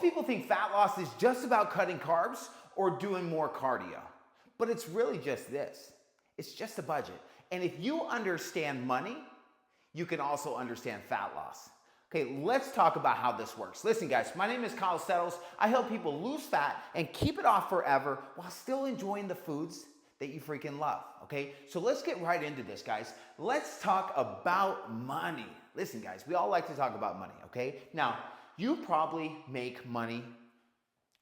people think fat loss is just about cutting carbs or doing more cardio, but it's really just this. It's just a budget. And if you understand money, you can also understand fat loss. Okay, let's talk about how this works. Listen, guys, my name is Kyle Settles. I help people lose fat and keep it off forever while still enjoying the foods that you freaking love, okay? So let's get right into this, guys. Let's talk about money. Listen, guys, we all like to talk about money, okay? Now, you probably make money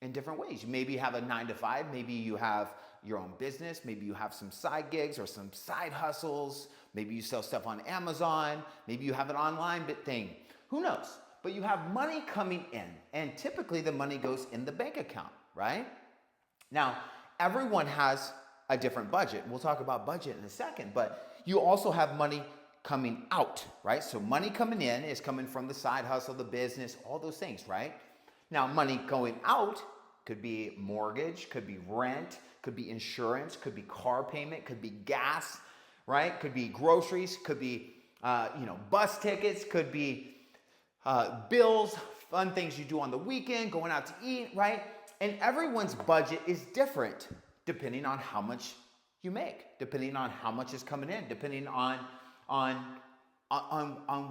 in different ways. You maybe have a 9 to 5, maybe you have your own business, maybe you have some side gigs or some side hustles, maybe you sell stuff on Amazon, maybe you have an online thing. Who knows? But you have money coming in, and typically the money goes in the bank account, right? Now, everyone has a different budget. We'll talk about budget in a second, but you also have money coming out, right? So money coming in is coming from the side hustle, the business, all those things, right? Now, money going out could be mortgage, could be rent, could be insurance, could be car payment, could be gas, right? Could be groceries, could be bus tickets, could be bills, fun things you do on the weekend, going out to eat, right? And everyone's budget is different depending on how much you make, depending on how much is coming in, depending on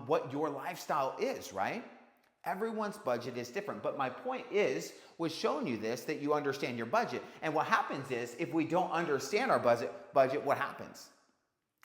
what your lifestyle is, right? Everyone's budget is different. But my point was showing you this, that you understand your budget. And what happens is, if we don't understand our budget, what happens,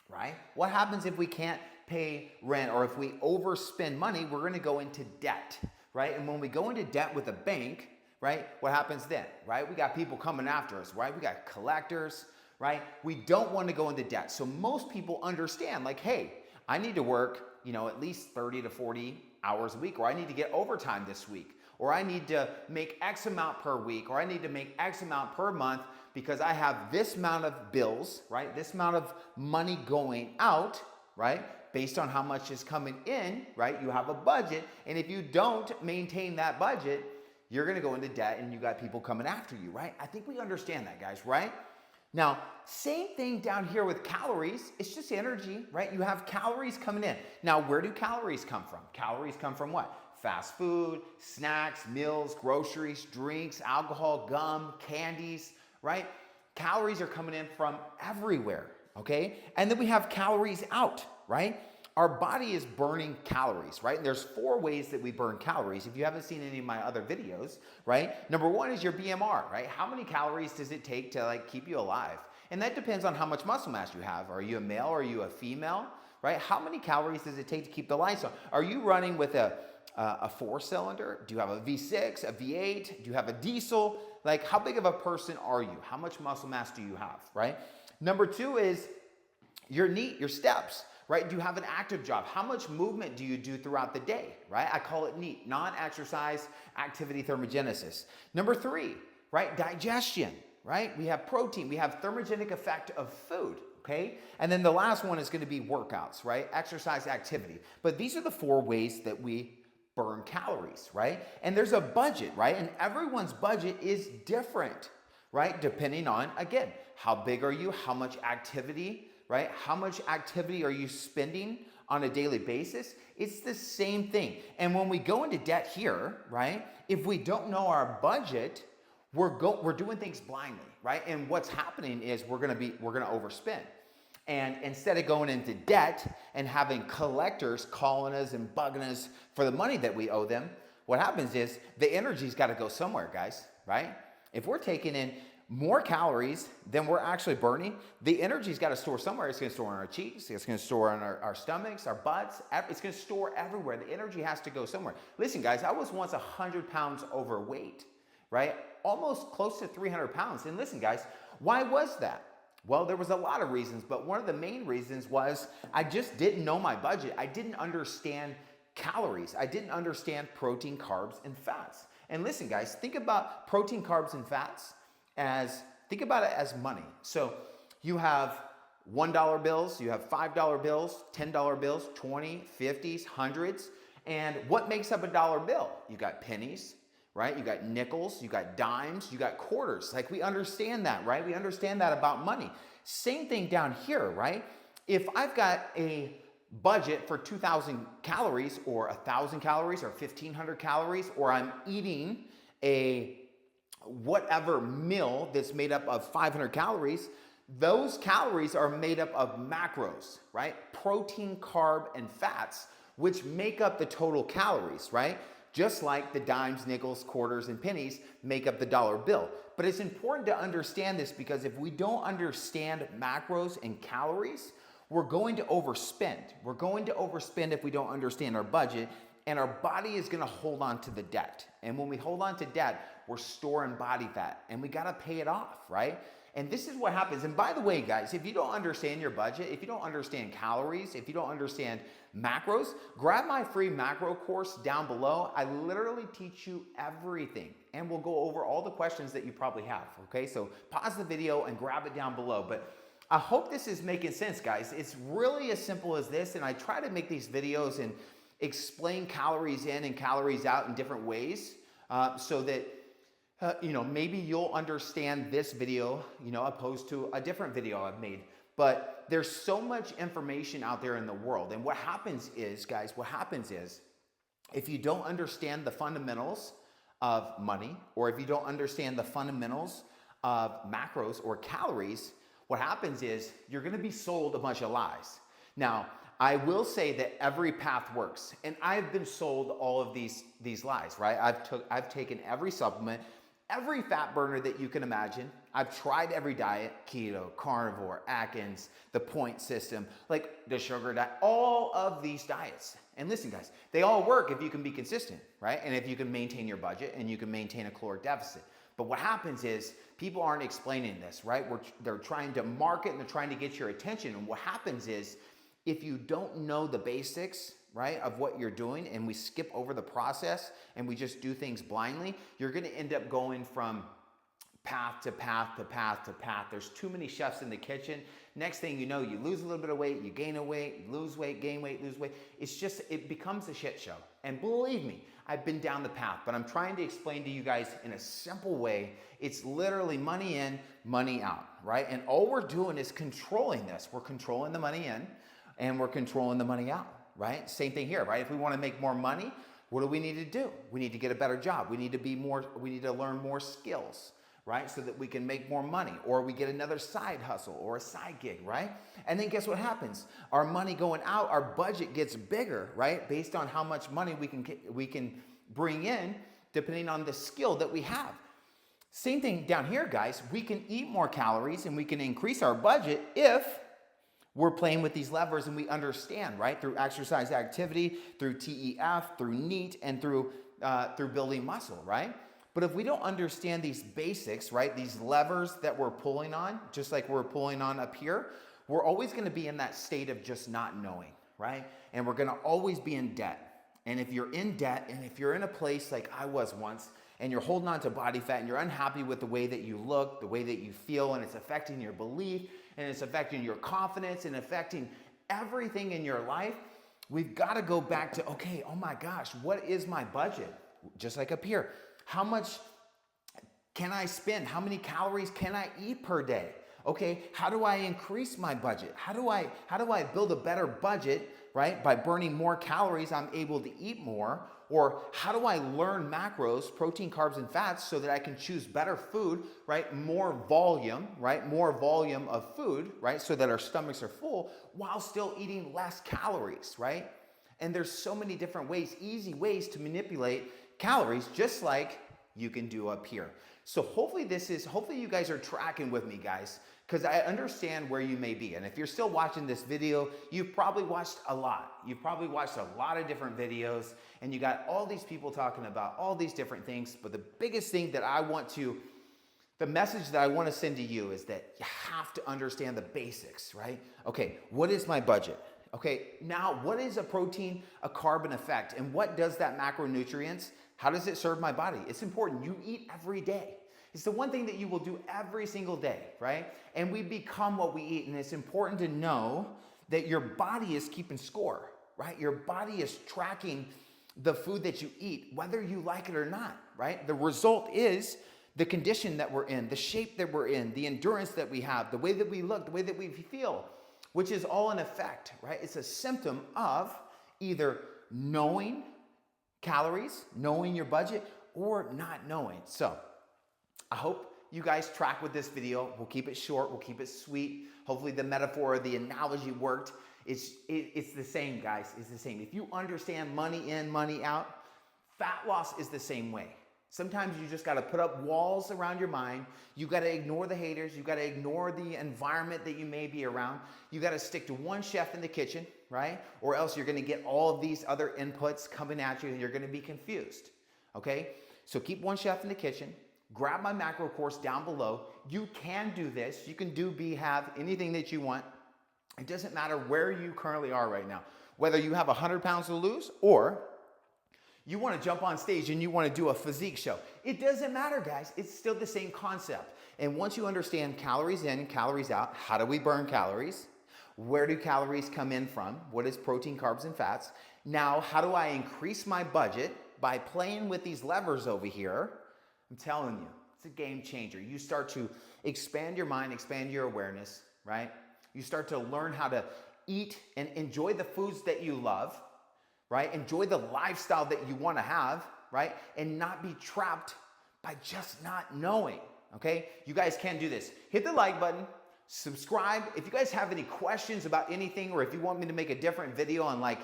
right? What happens if we can't pay rent, or if we overspend money, we're gonna go into debt, right? And when we go into debt with a bank, right, what happens then, right? We got people coming after us, right? We got collectors, right? We don't want to go into debt. So most people understand, like, hey, I need to work, at least 30 to 40 hours a week, or I need to get overtime this week, or I need to make X amount per week, or I need to make X amount per month because I have this amount of bills, right? This amount of money going out, right? Based on how much is coming in, right? You have a budget, and if you don't maintain that budget, you're gonna go into debt and you got people coming after you, right? I think we understand that, guys, right? Now, same thing down here with calories. It's just energy, right? You have calories coming in. Now, where do calories come from? Calories come from what? Fast food, snacks, meals, groceries, drinks, alcohol, gum, candies, right? Calories are coming in from everywhere, okay? And then we have calories out, right? Our body is burning calories, right? And there's 4 ways that we burn calories. If you haven't seen any of my other videos, right? Number 1 is your BMR, right? How many calories does it take to keep you alive? And that depends on how much muscle mass you have. Are you a male? Are you a female? Right? How many calories does it take to keep the lights on? Are you running with a 4-cylinder? Do you have a V6, a V8? Do you have a diesel? Like, how big of a person are you? How much muscle mass do you have, right? Number 2 is your NEAT, your steps. Right? Do you have an active job? How much movement do you do throughout the day? Right? I call it NEAT, non-exercise activity thermogenesis. Number 3, right? Digestion, right? We have protein, we have thermogenic effect of food, okay? And then the last one is going to be workouts, right? Exercise activity. But these are the 4 ways that we burn calories, right? And there's a budget, right? And everyone's budget is different, right? Depending on, again, how big are you? How much activity, right? How much activity are you spending on a daily basis? It's the same thing. And when we go into debt here, right? If we don't know our budget, we're doing things blindly, right? And what's happening is we're gonna overspend. And instead of going into debt and having collectors calling us and bugging us for the money that we owe them, what happens is the energy's got to go somewhere, guys, right? If we're taking in more calories than we're actually burning, the energy's got to store somewhere. It's going to store in our cheeks. It's going to store in our stomachs, our butts. It's going to store everywhere. The energy has to go somewhere. Listen, guys, I was once 100 pounds overweight, right? Almost close to 300 pounds. And listen, guys, why was that? Well, there was a lot of reasons, but one of the main reasons was I just didn't know my budget. I didn't understand calories. I didn't understand protein, carbs, and fats. And listen, guys, think about protein, carbs, and fats think about it as money. So you have $1 bills, you have $5 bills, $10 bills, 20, 50s, hundreds. And what makes up a dollar bill? You got pennies, right? You got nickels, you got dimes, you got quarters. Like, we understand that, right? We understand that about money. Same thing down here, right? If I've got a budget for 2,000 calories or 1,000 calories or 1,500 calories, or I'm eating a whatever meal that's made up of 500 calories, those calories are made up of macros, right? Protein, carb, and fats, which make up the total calories, right? Just like the dimes, nickels, quarters, and pennies make up the dollar bill. But it's important to understand this because if we don't understand macros and calories, we're going to overspend. We're going to overspend if we don't understand our budget, and our body is gonna hold on to the debt. And when we hold on to debt, we're storing body fat, and we gotta pay it off, right? And this is what happens. And by the way, guys, if you don't understand your budget, if you don't understand calories, if you don't understand macros, grab my free macro course down below. I literally teach you everything, and we'll go over all the questions that you probably have, okay? So pause the video and grab it down below. But I hope this is making sense, guys. It's really as simple as this, and I try to make these videos and explain calories in and calories out in different ways so that maybe you'll understand this video, opposed to a different video I've made. But there's so much information out there in the world. And what happens is, guys, if you don't understand the fundamentals of money, or if you don't understand the fundamentals of macros or calories, what happens is you're gonna be sold a bunch of lies. Now, I will say that every path works. And I've been sold all of these lies, right? I've taken every supplement, every fat burner that you can imagine. I've tried every diet, keto, carnivore, Atkins, the point system, like the sugar diet, all of these diets. And listen, guys, they all work if you can be consistent, right? And if you can maintain your budget and you can maintain a caloric deficit. But what happens is people aren't explaining this, right? They're trying to market and they're trying to get your attention. And what happens is if you don't know the basics, right, of what you're doing, and we skip over the process and we just do things blindly, you're gonna end up going from path to path to path to path. There's too many chefs in the kitchen. Next thing you know, you lose a little bit of weight, you gain a weight, you lose weight, gain weight, lose weight. It becomes a shit show. And believe me, I've been down the path, but I'm trying to explain to you guys in a simple way. It's literally money in, money out, right? And all we're doing is controlling this. We're controlling the money in and we're controlling the money out. Right? Same thing here, right? If we want to make more money, what do we need to do? We need to get a better job. We need to learn more skills, right? So that we can make more money, or we get another side hustle or a side gig, right? And then guess what happens? Our money going out, our budget gets bigger, right? Based on how much money we can bring in depending on the skill that we have. Same thing down here, guys. We can eat more calories and we can increase our budget if we're playing with these levers and we understand, right? Through exercise activity, through TEF, through NEAT, and through building muscle, right? But if we don't understand these basics, right? These levers that we're pulling on, just like we're pulling on up here, we're always gonna be in that state of just not knowing, right? And we're gonna always be in debt. And if you're in debt, and if you're in a place like I was once, and you're holding on to body fat and you're unhappy with the way that you look, the way that you feel, and it's affecting your belief, and it's affecting your confidence, and affecting everything in your life, we've got to go back to, okay, oh my gosh, what is my budget? Just like up here, how much can I spend? How many calories can I eat per day? Okay, how do I increase my budget? How do I build a better budget, right? By burning more calories, I'm able to eat more. Or how do I learn macros, protein, carbs, and fats so that I can choose better food, right? More volume, right? More volume of food, right? So that our stomachs are full while still eating less calories, right? And there's so many different ways, easy ways to manipulate calories, just like you can do up here. So hopefully you guys are tracking with me, guys, because I understand where you may be. And if you're still watching this video, you've probably watched a lot. You've probably watched a lot of different videos, and you got all these people talking about all these different things. But the biggest thing that the message that I want to send to you is that you have to understand the basics, right? Okay, what is my budget? Okay, now what is a protein, a carb, and a fat? And what does that macronutrients? How does it serve my body? It's important. You eat every day. It's the one thing that you will do every single day, right? And we become what we eat. And it's important to know that your body is keeping score, right? Your body is tracking the food that you eat, whether you like it or not, right? The result is the condition that we're in, the shape that we're in, the endurance that we have, the way that we look, the way that we feel, which is all an effect, right? It's a symptom of either knowing calories, knowing your budget, or not knowing. So I hope you guys track with this video. We'll keep it short, we'll keep it sweet. Hopefully the metaphor or the analogy worked. It's the same, guys. It's the same. If you understand money in, money out, fat loss is the same way. Sometimes you just got to put up walls around your mind. You got to ignore the haters. You got to ignore the environment that you may be around. You got to stick to one chef in the kitchen, right? Or else you're going to get all of these other inputs coming at you and you're going to be confused, okay? So keep one chef in the kitchen. Grab my macro course down below. You can do this. You can do, be, have, anything that you want. It doesn't matter where you currently are right now. Whether you have 100 pounds to lose or you want to jump on stage and you want to do a physique show. It doesn't matter, guys. It's still the same concept. And once you understand calories in, calories out, how do we burn calories? Where do calories come in from? What is protein, carbs, and fats? Now, how do I increase my budget by playing with these levers over here? I'm telling you, it's a game changer. You start to expand your mind, expand your awareness, right? You start to learn how to eat and enjoy the foods that you love, right? Enjoy the lifestyle that you want to have, right? And not be trapped by just not knowing, okay? You guys can do this. Hit the like button, subscribe. If you guys have any questions about anything, or if you want me to make a different video on like,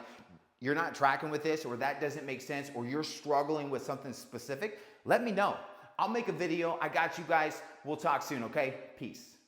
you're not tracking with this, or that doesn't make sense, or you're struggling with something specific, let me know. I'll make a video. I got you guys. We'll talk soon, okay? Peace.